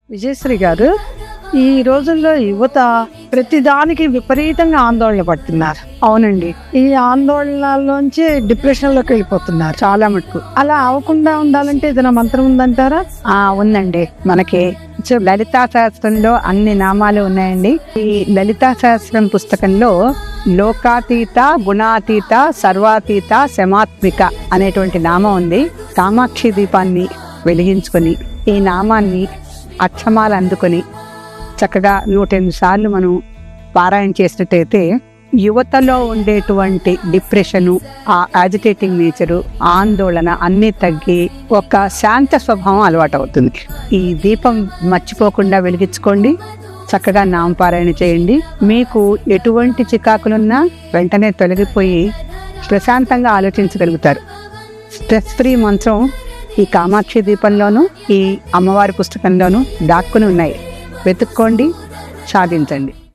విజయశ్రీ గారు, ఈ రోజుల్లో యువత ప్రతిదానికి విపరీతంగా ఆందోళన పడుతున్నారు. అవునండి, ఈ ఆందోళనలోంచి డిప్రెషన్ లోకి వెళ్ళిపోతున్నారు చాలా మటుకు. అలా అవ్వకుండా ఉండాలంటే ఏదైనా మంత్రం ఉందంటారా? ఉందండి. మనకి లలితా శాస్త్రంలో అన్ని నామాలు ఉన్నాయండి. ఈ లలితా శాస్త్రం పుస్తకంలో లోకాతీత, గుణాతీత, సర్వాతీత, శమాత్మిక అనేటువంటి నామం ఉంది. కామాక్షి దీపాన్ని వెలిగించుకొని ఈ నామాన్ని అక్షమాలు అందుకొని చక్కగా 108 సార్లు మనం పారాయణ చేసినట్టయితే యువతలో ఉండేటువంటి డిప్రెషను, ఆ యాజిటేటింగ్ నేచరు, ఆందోళన అన్నీ తగ్గి ఒక శాంత స్వభావం అలవాటు అవుతుంది. ఈ దీపం మర్చిపోకుండా వెలిగించుకోండి. చక్కగా నామపారాయణ చేయండి. మీకు ఎటువంటి చికాకులున్నా వెంటనే తొలగిపోయి ప్రశాంతంగా ఆలోచించగలుగుతారు. స్ట్రెస్ ఫ్రీ మంత్రం ఈ కామాక్షి దీపంలోనూ ఈ అమ్మవారి పుస్తకంలోనూ దాక్కుని ఉన్నాయి. వెతుక్కోండి, సాధించండి.